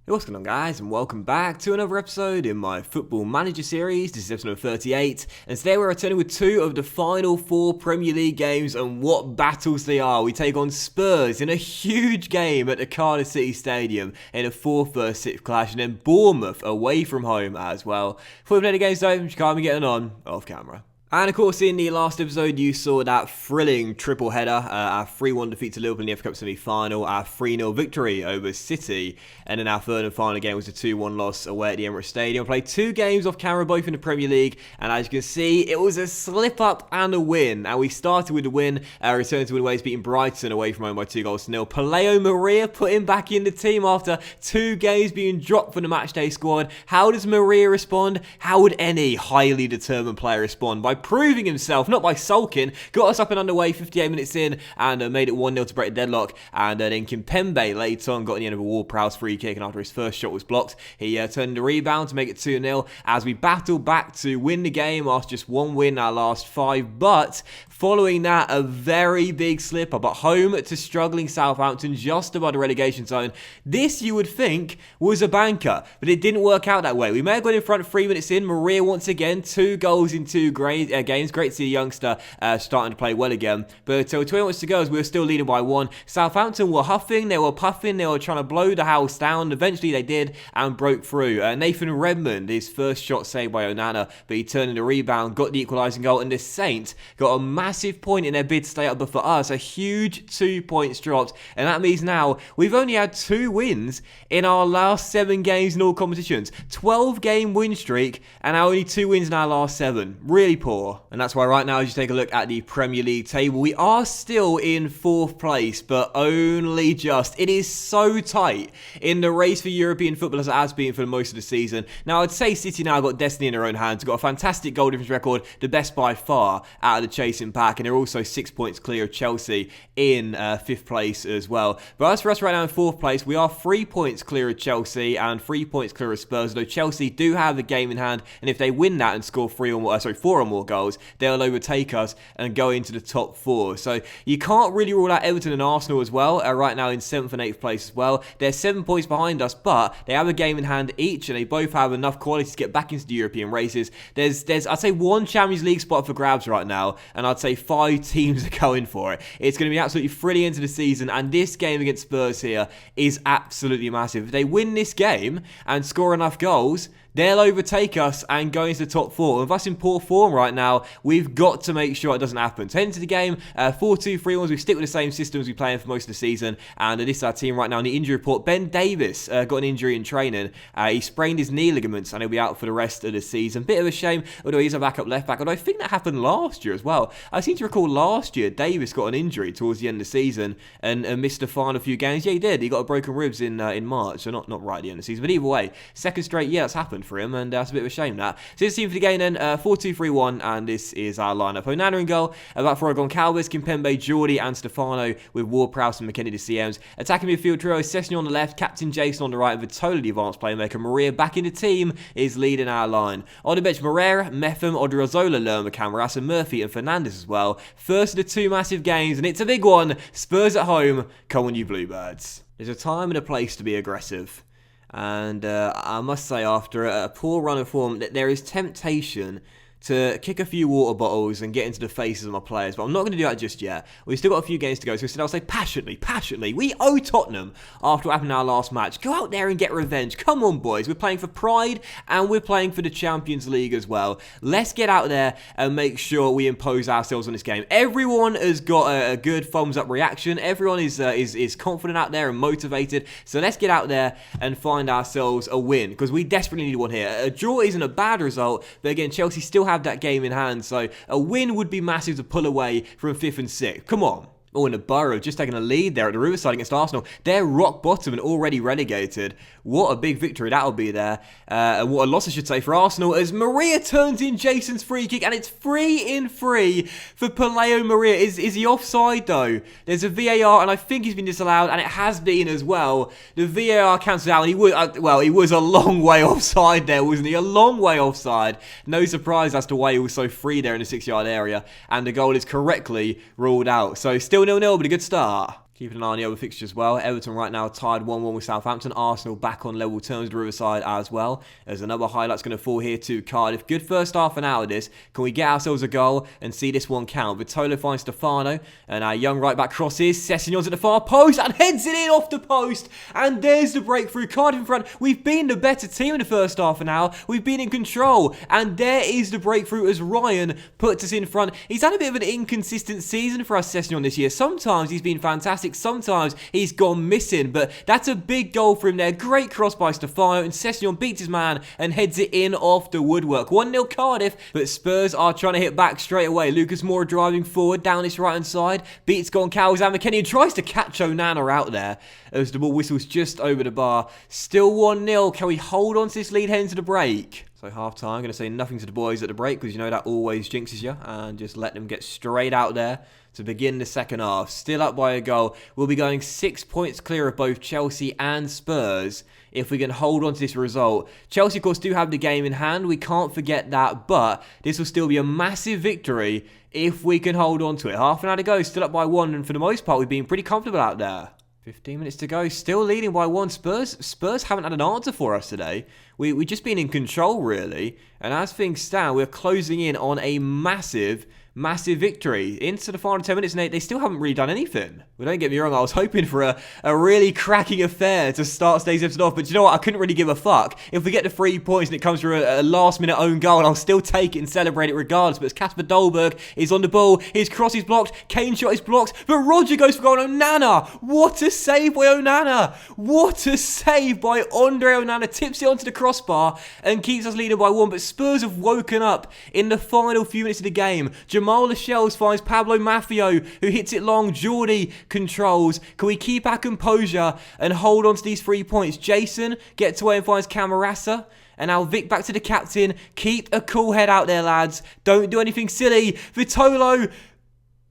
Hey, what's going on, guys, and welcome back to another episode in my Football Manager series. This is episode number 38, and today we're returning with two of the final four Premier League games, and what battles they are. We take on Spurs in a huge game at the Cardiff City Stadium in a 4th vs 6th clash, and then Bournemouth away from home as well. Before we play the games though, you can't be getting on off camera. And of course, in the last episode, you saw that thrilling triple header, our 3-1 defeat to Liverpool in the FA Cup semi-final, our 3-0 victory over City, and then our third and final game was a 2-1 loss away at the Emirates Stadium. We played two games off camera, both in the Premier League, and as you can see, it was a slip-up and a win. And we started with a win, returning to win ways, beating Brighton away from home by 2-0. Paleo Maria put him back in the team after 2 games being dropped from the matchday squad. How does Maria respond? How would any highly determined player respond? By proving himself, not by sulking. Got us up and underway 58 minutes in and made it 1-0 to break the deadlock. And then Kimpembe later on got in the end of a Ward-Prowse free kick, and after his first shot was blocked, he turned the rebound to make it 2-0 as we battled back to win the game after just one win our last 5. But following that, a very big slip up at home to struggling Southampton just above the relegation zone. This, you would think, was a banker, but it didn't work out that way. We may have got in front 3 minutes in. Maria once again, 2 goals in 2 games. Great to see the youngster starting to play well again. But 20 minutes to go as we were still leading by 1. Southampton were huffing, they were puffing, they were trying to blow the house down. Eventually they did and broke through. Nathan Redmond, his first shot saved by Onana, but he turned in the rebound, got the equalising goal, and the Saints got a massive point in their bid to stay up. But for us, a huge 2 points dropped, and that means now we've only had 2 wins in our last 7 games in all competitions. 12-game win streak, and now only 2 wins in our last 7. Really poor. And that's why right now, as you take a look at the Premier League table, we are still in 4th place, but only just. It is so tight in the race for European football as it has been for most of the season. Now, I'd say City now got destiny in their own hands. Got a fantastic goal difference record, the best by far out of the chasing pack, and they're also 6 points clear of Chelsea in 5th place as well. But as for us right now in 4th place, we are 3 points clear of Chelsea and 3 points clear of Spurs, though Chelsea do have the game in hand, and if they win that and score 4 or more goals, they'll overtake us and go into the top 4. So you can't really rule out Everton and Arsenal as well, right now in 7th and 8th place as well. They're 7 points behind us, but they have a game in hand each, and they both have enough quality to get back into the European races. There's I'd say 1 Champions League spot for grabs right now, and I'd say 5 teams are going for it. It's going to be absolutely thrilling into the season, and this game against Spurs here is absolutely massive. If they win this game and score enough goals, they'll overtake us and go into the top 4. With us in poor form right now, we've got to make sure it doesn't happen. So heading into the game, 4-2-3-1, we stick with the same systems we play in for most of the season. And this is our team right now. In the injury report, Ben Davis got an injury in training. He sprained his knee ligaments and he'll be out for the rest of the season. Bit of a shame, although he's a backup left back. Although I think that happened last year as well. I seem to recall last year Davis got an injury towards the end of the season and missed the final few games. Yeah, he did. He got a broken ribs in March, so not right at the end of the season. But either way, second straight year that's happened for him, and that's a bit of a shame that. So this team for the game then, 4-2-3-1, and this is our lineup. Onana in goal, back for Goncalves, Kimpembe, Jordi and Stefano with Ward-Prowse and McKennie the CMs. Attacking midfield trio, Sessegnon on the left, Captain Jason on the right with a totally advanced playmaker. Maria back in the team is leading our line. On the bench, Moreira, Metham, Odriozola, Lerma, Camarasa, Murphy and Fernandes as well. First of the 2 massive games, and it's a big one. Spurs at home, come on you Bluebirds. There's a time and a place to be aggressive. And I must say, after a poor run of form, that there is temptation to kick a few water bottles and get into the faces of my players, but I'm not going to do that just yet. We've still got a few games to go, so instead I'll say passionately, we owe Tottenham, after what happened in our last match, go out there and get revenge. Come on, boys. We're playing for pride, and we're playing for the Champions League as well. Let's get out there and make sure we impose ourselves on this game. Everyone has got a good thumbs up reaction. Everyone is confident out there and motivated, so let's get out there and find ourselves a win, because we desperately need one here. A draw isn't a bad result, but again, Chelsea still have that game in hand, so a win would be massive to pull away from 5th and 6th. Come on. Oh, and the Borough just taking a lead there at the Riverside against Arsenal. They're rock bottom and already relegated. What a big victory that'll be there. And what a loss, I should say, for Arsenal, as Maria turns in Jason's free kick, and it's 3-3 for Paleo Maria. Is he offside, though? There's a VAR, and I think he's been disallowed, and it has been as well. The VAR cancels out, and he was a long way offside there, wasn't he? A long way offside. No surprise as to why he was so free there in the 6-yard area, and the goal is correctly ruled out. So still 0-0, but a good start. Keeping an eye on the other fixtures as well. Everton right now tied 1-1 with Southampton. Arsenal back on level terms with Riverside as well. There's another highlight's going to fall here to Cardiff. Good first half an hour of this. Can we get ourselves a goal and see this one count? Vitolo finds Stefano, and our young right back crosses. Sessegnon's at the far post and heads it in off the post. And there's the breakthrough. Cardiff in front. We've been the better team in the first half an hour. We've been in control. And there is the breakthrough as Ryan puts us in front. He's had a bit of an inconsistent season for us, Sessegnon, this year. Sometimes he's been fantastic. Sometimes he's gone missing, but that's a big goal for him there. Great cross by Stefano, and Sessegnon beats his man and heads it in off the woodwork. 1-0 Cardiff, but Spurs are trying to hit back straight away. Lucas Moura driving forward down his right-hand side, beats Goncalves and McKennie and tries to catch Onana out there as the ball whistles just over the bar. Still 1-0. Can we hold on to this lead heading to the break? So half-time, I'm going to say nothing to the boys at the break because you know that always jinxes you, and just let them get straight out there to begin the second half. Still up by a goal. We'll be going 6 points clear of both Chelsea and Spurs if we can hold on to this result. Chelsea, of course, do have the game in hand. We can't forget that, but this will still be a massive victory if we can hold on to it. Half an hour to go, still up by 1, and for the most part, we've been pretty comfortable out there. 15 minutes to go, still leading by 1. Spurs haven't had an answer for us today. We've just been in control, really. And as things stand, we're closing in on a massive victory. Into the final 10 minutes, and they still haven't really done anything. Well, don't get me wrong, I was hoping for a really cracking affair to start today's episode off, but you know what? I couldn't really give a fuck. If we get the 3 points and it comes through a last-minute own goal, I'll still take it and celebrate it regardless. But as Kasper Dolberg is on the ball, his cross is blocked, Kane's shot is blocked, but Roger goes for goal. Onana! What a save by Onana! What a save by Andre Onana! Tips it onto the crossbar and keeps us leading by 1, but Spurs have woken up in the final few minutes of the game. Jamal Lascelles finds Pablo Maffio, who hits it long. Jordi controls. Can we keep our composure and hold on to these 3 points? Jason gets away and finds Camarasa. And now Vic back to the captain. Keep a cool head out there, lads. Don't do anything silly. Vitolo.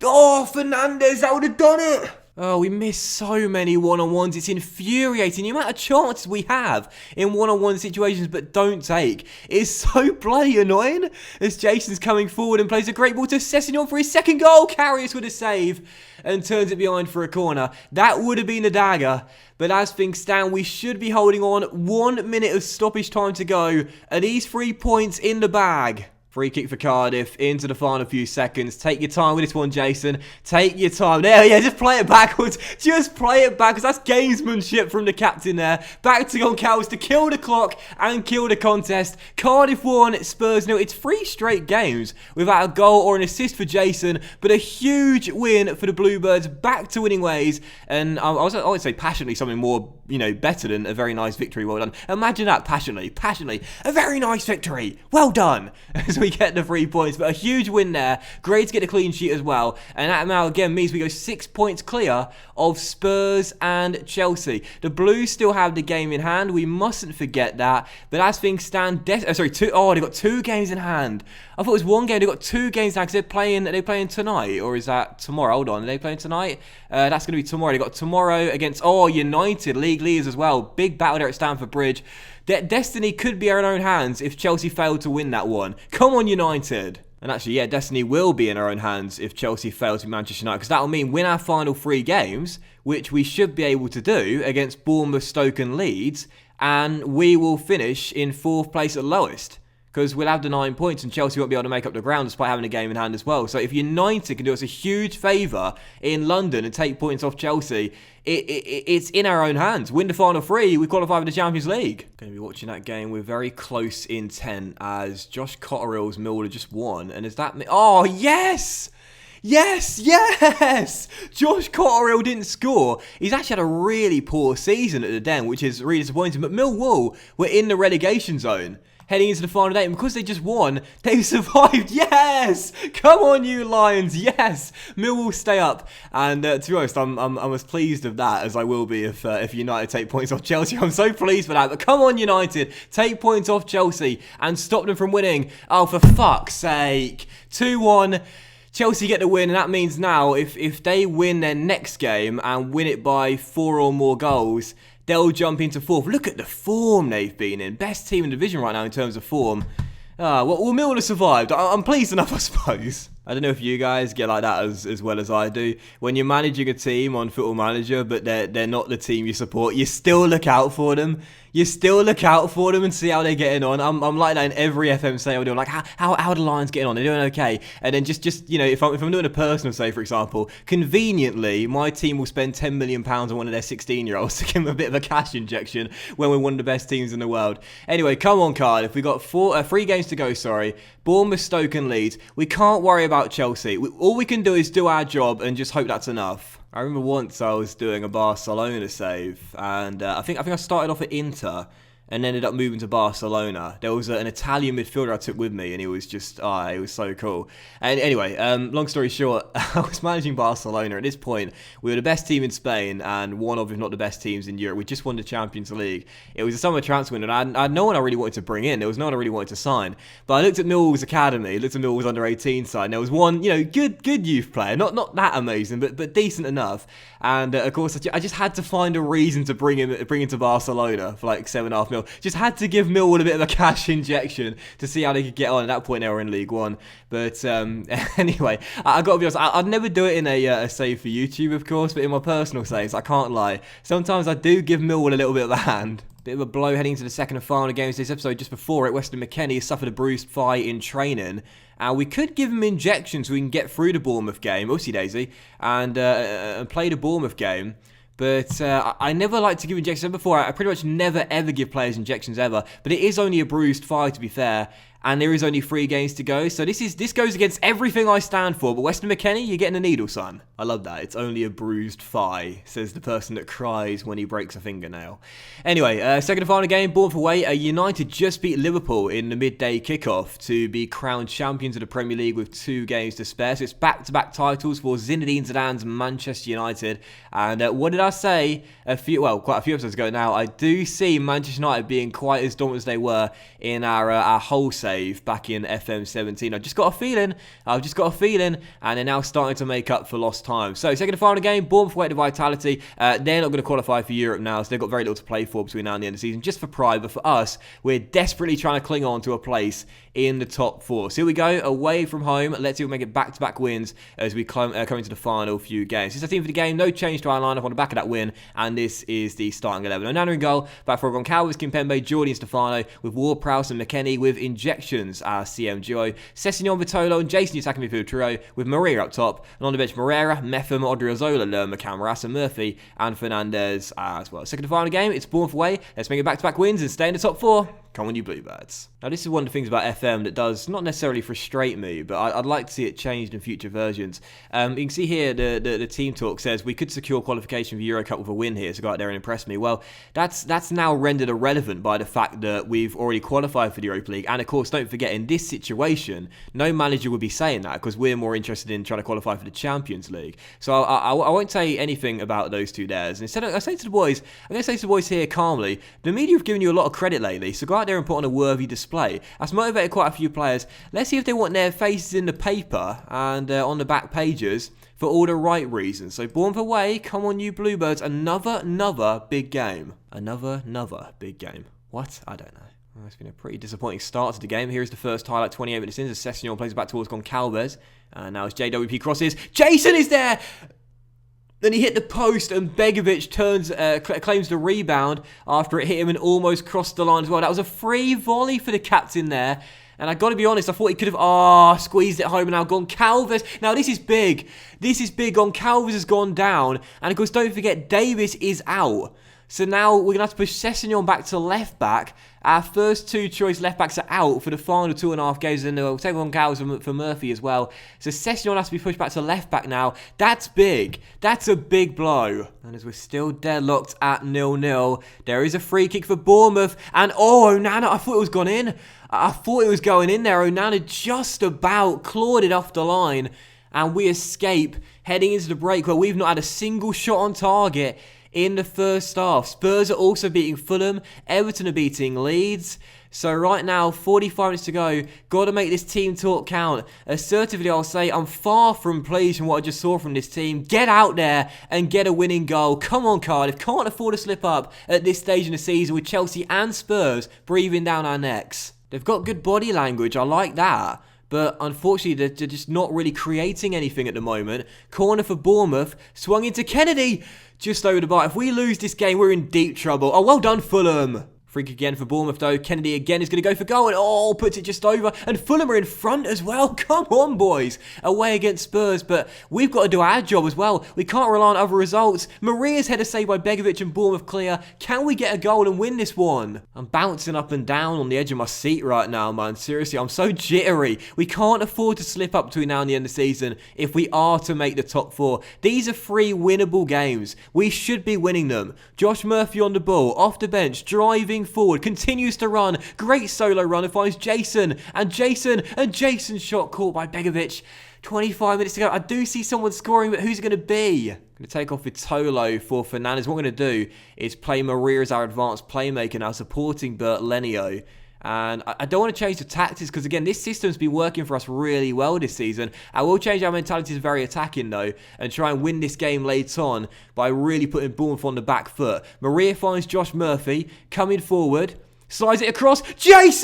Oh, Fernandez, that would have done it. Oh, we miss so many one-on-ones. It's infuriating. The amount of chances we have in one-on-one situations but don't take is so bloody annoying. As Jason's coming forward and plays a great ball to Sessegnon for his second goal. Carrius with a save and turns it behind for a corner. That would have been a dagger. But as things stand, we should be holding on. 1 minute of stoppage time to go. Are these 3 points in the bag? Free kick for Cardiff into the final few seconds. Take your time with this one, Jason. Take your time. There, yeah, just play it backwards. Just play it backwards. That's gamesmanship from the captain there. Back to Goncalves to kill the clock and kill the contest. Cardiff 1, Spurs 0. It's 3 straight games without a goal or an assist for Jason, but a huge win for the Bluebirds. Back to winning ways. And I would say passionately something more, better than a very nice victory. Well done. Imagine that, passionately. A very nice victory. Well done. As we get the 3 points, but a huge win there. Great to get a clean sheet as well, and that now again means we go 6 points clear of Spurs and Chelsea. The Blues still have the game in hand, we mustn't forget that, but as things stand, they've got 2 games in hand. I thought it was 1 game, they've got 2 games now, because are they playing tonight, or is that tomorrow? Hold on, are they playing tonight? That's going to be tomorrow. They've got tomorrow against, United, league leaders as well. Big battle there at Stamford Bridge. Destiny could be in our own hands if Chelsea failed to win that one. Come on, United. And actually, yeah, destiny will be in our own hands if Chelsea fail to beat Manchester United, because that will mean win our final 3 games, which we should be able to do against Bournemouth, Stoke and Leeds, and we will finish in 4th place at lowest. Because we'll have the 9 points and Chelsea won't be able to make up the ground despite having a game in hand as well. So if United can do us a huge favour in London and take points off Chelsea, it's in our own hands. Win the final 3, we qualify for the Champions League. Going to be watching that game with very close intent as Josh Cotterill's Millwall just won. And is that... Oh, yes! Yes! Josh Cotterill didn't score. He's actually had a really poor season at the Den, which is really disappointing. But Millwall were in the relegation zone heading into the final day, and because they just won, they've survived. Yes! Come on, you Lions. Yes! Millwall stay up. And to be honest, I'm as pleased of that as I will be if United take points off Chelsea. I'm so pleased with that. But come on, United. Take points off Chelsea and stop them from winning. Oh, for fuck's sake. 2-1. Chelsea get the win, and that means now if they win their next game and win it by 4 or more goals, they'll jump into 4th. Look at the form they've been in. Best team in the division right now in terms of form. Well, Millwall have survived. I'm pleased enough, I suppose. I don't know if you guys get like that as well as I do. When you're managing a team on Football Manager, but they're not the team you support, you still look out for them. You still look out for them and see how they're getting on. I'm like that in every FM sale. I'm doing like, how are the Lions getting on? They're doing okay. And then just you know, if I'm doing a personal save, for example, conveniently, my team will spend £10 million on one of their 16-year-olds to give them a bit of a cash injection when we're one of the best teams in the world. Anyway, come on, Cardiff. We got 3 games to go, Bournemouth, Stoke and Leeds. We can't worry about Chelsea. All we can do is do our job and just hope that's enough. I remember once I was doing a Barcelona save, and I think I started off at Inter and ended up moving to Barcelona. There was an Italian midfielder I took with me, and he was just, it was so cool. And anyway, long story short, I was managing Barcelona. At this point, we were the best team in Spain, and one of, if not the best teams in Europe. We just won the Champions League. It was a summer transfer window, and I had no one I really wanted to bring in. There was no one I really wanted to sign. But I looked at Millwall's academy, looked at Millwall's under-18 side, and there was one, good youth player. Not that amazing, but decent enough. And of course, I just had to find a reason to bring him to Barcelona for like £7.5 million. Just had to give Millwall a bit of a cash injection to see how they could get on. At that point, they were in League One. But anyway, I got to be honest, I'd never do it in a save for YouTube, of course, but in my personal saves, I can't lie. Sometimes I do give Millwall a little bit of a hand. Bit of a blow heading into the second and final games of this episode. Just before it, Weston McKennie suffered a bruised thigh in training. We could give him injections so we can get through the Bournemouth game, oopsie daisy, and play the Bournemouth game. But I never like to give injections. Before, I pretty much never ever give players injections ever. But it is only a bruised thigh, to be fair. And there is only 3 games to go. So this goes against everything I stand for. But Weston McKennie, you're getting a needle, son. I love that. It's only a bruised thigh, says the person that cries when he breaks a fingernail. Anyway, second and final game, Bournemouth away. United just beat Liverpool in the midday kickoff to be crowned champions of the Premier League with 2 games to spare. So it's back-to-back titles for Zinedine Zidane's Manchester United. And what did I say quite a few episodes ago now? I do see Manchester United being quite as dominant as they were in our whole save back in FM 17. I've just got a feeling, and they're now starting to make up for lost time. So, second and final game, Bournemouth away to Vitality. They're not going to qualify for Europe now, so they've got very little to play for between now and the end of the season, just for pride. But for us, we're desperately trying to cling on to a place in the top 4. So here we go, away from home. Let's see if we make it back-to-back wins as we come into the final few games. This is our team for the game. No change to our lineup on the back of that win, and this is the starting 11. Onana in goal, back for Goncalves, Kimpembe, Jordi and Stefano, with Ward-Prowse and McKennie with injections as CM duo. Sessegnon, Vitolo and Jason, the attacking midfield trio, with Maria up top, and on the bench Moreira, Metham, Odriozola, Lerma, Camarasa, Murphy, and Fernandez as well. Second and final game, it's Bournemouth away. Let's make it back-to-back wins and stay in the top 4. Come on, you Bluebirds. Now, this is one of the things about FM that does not necessarily frustrate me, but I'd like to see it changed in future versions. You can see here the team talk says we could secure qualification for Euro Cup with a win here, so go out there and impress me. Well, that's now rendered irrelevant by the fact that we've already qualified for the Europa League. And of course, don't forget, in this situation, no manager would be saying that because we're more interested in trying to qualify for the Champions League. So I won't say anything about those two theirs. Instead, I'm going to say to the boys here calmly, the media have given you a lot of credit lately, so go out there and put on a worthy display. That's motivated quite a few players. Let's see if they want their faces in the paper and on the back pages for all the right reasons. So Bournemouth away, come on you Bluebirds, another big game. Another big game. What? I don't know. Well, it's been a pretty disappointing start to the game. Here's the first highlight, 28 minutes in, as Sessegnon plays back towards Goncalves. And now as JWP crosses, Jason is there! Then he hit the post and Begovic claims the rebound after it hit him and almost crossed the line as well. That was a free volley for the captain there. And I got to be honest, I thought he could have squeezed it home and now Goncalves. Now this is big. Goncalves has gone down. And of course, don't forget, Davis is out. So now we're going to have to push Sessegnon back to left back. Our first 2 choice left backs are out for the final 2.5 games, and we'll take on Gals for Murphy as well. So Sessegnon has to be pushed back to left back now. That's big. That's a big blow. And as we're still deadlocked at 0-0, there is a free kick for Bournemouth. And Onana, I thought it was gone in. I thought it was going in there. Onana just about clawed it off the line. And we escape heading into the break where we've not had a single shot on target in the first half. Spurs are also beating Fulham. Everton are beating Leeds. So right now, 45 minutes to go. Got to make this team talk count. Assertively, I'll say I'm far from pleased from what I just saw from this team. Get out there and get a winning goal. Come on, Cardiff. Can't afford to slip up at this stage in the season with Chelsea and Spurs breathing down our necks. They've got good body language. I like that. but unfortunately they're just not really creating anything at the moment. Corner for Bournemouth, swung into Kennedy, just over the bar. If we lose this game, we're in deep trouble. Oh, well done, Fulham. Freak again for Bournemouth though. Kennedy again is going to go for goal and puts it just over. And Fulham are in front as well. Come on, boys. Away against Spurs, but we've got to do our job as well. We can't rely on other results. Maria's header saved by Begovic and Bournemouth clear. Can we get a goal and win this one? I'm bouncing up and down on the edge of my seat right now, man. Seriously, I'm so jittery. We can't afford to slip up between now and the end of the season if we are to make the top 4. These are 3 winnable games. We should be winning them. Josh Murphy on the ball, off the bench, driving forward, continues to run, great solo run and finds Jason, and Jason's shot caught by Begovic. 25 minutes to go. I do see someone scoring, but who's it going to be? I'm going to take off with Tolo for Fernandes. What we're going to do is play Maria as our advanced playmaker now, supporting Bert Lenio. And I don't want to change the tactics because, again, this system's been working for us really well this season. I will change our mentality to very attacking, though, and try and win this game late on by really putting Bournemouth on the back foot. Maria finds Josh Murphy, coming forward, slides it across. Jason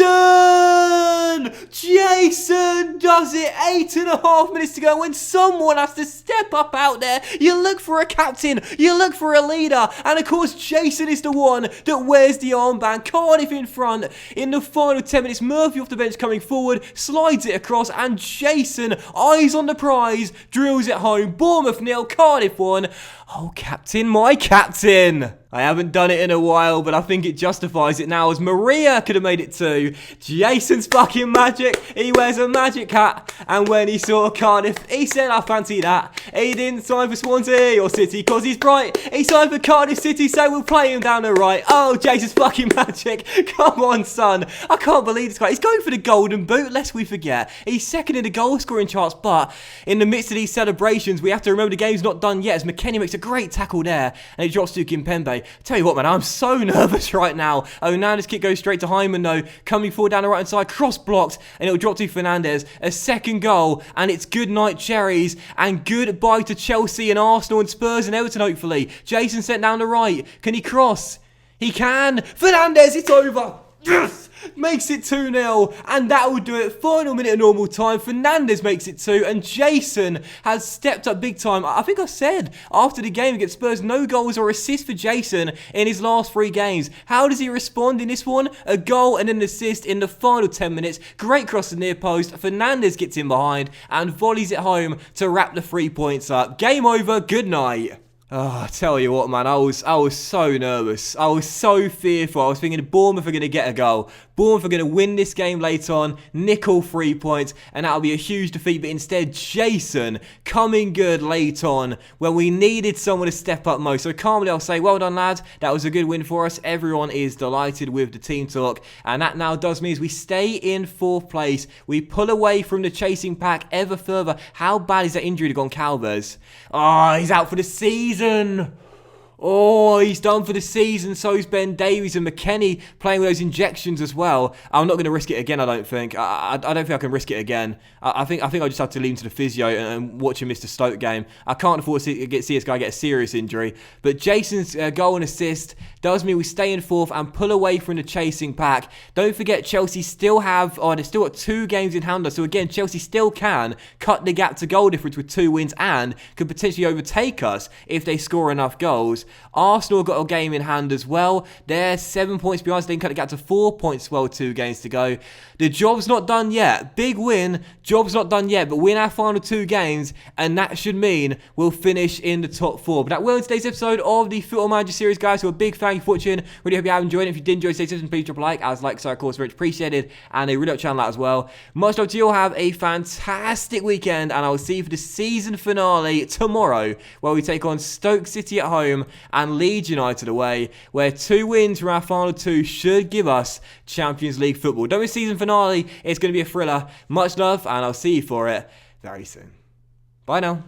does it. 8.5 minutes to go. When someone has to step up out there, you look for a captain, you look for a leader, and of course Jason is the one that wears the armband. Cardiff in front in the final 10 minutes. Murphy off the bench coming forward, slides it across, and Jason, eyes on the prize, drills it home. Bournemouth 0, Cardiff 1. Oh, captain, my captain. I haven't done it in a while, but I think it justifies it now as Maria could have made it 2. Jason's fucking magic. He wears a magic hat. And when he saw Cardiff, he said, I fancy that. He didn't sign for Swansea or City because he's bright. He signed for Cardiff City, so we'll play him down the right. Oh, Jason's fucking magic. Come on, son. I can't believe this guy. He's going for the golden boot, lest we forget. He's second in the goal scoring charts, but in the midst of these celebrations, we have to remember the game's not done yet as McKennie makes a great tackle there and it drops to Kimpembe. Tell you what, man, I'm so nervous right now. Onana's kick goes straight to Hyman, though. Coming forward down the right-hand side, cross blocked, and it'll drop to Fernandes. A second goal, and it's good night, Cherries, and goodbye to Chelsea and Arsenal and Spurs and Everton, hopefully. Jason sent down the right. Can he cross? He can. Fernandes, it's over. Yes! Makes it 2-0, and that will do it. Final minute of normal time. Fernandes makes it 2, and Jason has stepped up big time. I think I said after the game against Spurs, no goals or assists for Jason in his last 3 games. How does he respond in this one? A goal and an assist in the final 10 minutes. Great cross to near post. Fernandes gets in behind and volleys it home to wrap the 3 points up. Game over. Good night. Oh, I tell you what, man, I was so nervous. I was so fearful. I was thinking Bournemouth are going to get a goal. Bournemouth are going to win this game late on, nick all 3 points, and that'll be a huge defeat. But instead, Jason coming good late on when we needed someone to step up most. So calmly, I'll say, well done, lads. That was a good win for us. Everyone is delighted with the team talk. And that now does mean we stay in 4th place. We pull away from the chasing pack ever further. How bad is that injury to Goncalves? Oh, he's out for the season. Oh, he's done for the season. So is Ben Davies and McKennie playing with those injections as well. I'm not going to risk it again, I don't think. I don't think I can risk it again. I think I just have to lean to the physio and watch a Mr. Stoke game. I can't afford to see this guy get a serious injury. But Jason's goal and assist does mean we stay in 4th and pull away from the chasing pack. Don't forget, Chelsea still have, they've still got 2 games in hand. So again, Chelsea still can cut the gap to goal difference with 2 wins and could potentially overtake us if they score enough goals. Arsenal got a game in hand as well. They're 7 points behind, so they can cut the gap to 4 points. Well, 2 games to go. The job's not done yet. Big win. Job's not done yet, but win our final 2 games, and that should mean we'll finish in the top 4. But that will end today's episode of the Football Manager series, guys. So a big thank you for watching. Really hope you have enjoyed it. If you did enjoy today's episode, please drop a like. As likes are, of course, very appreciated, and a really up channel out as well. Much love to you all. Have a fantastic weekend, and I will see you for the season finale tomorrow, where we take on Stoke City at home and Leeds United away, where 2 wins from our final 2 should give us Champions League football. Don't miss season finale. It's going to be a thriller. Much love, and I'll see you for it very soon. Bye now.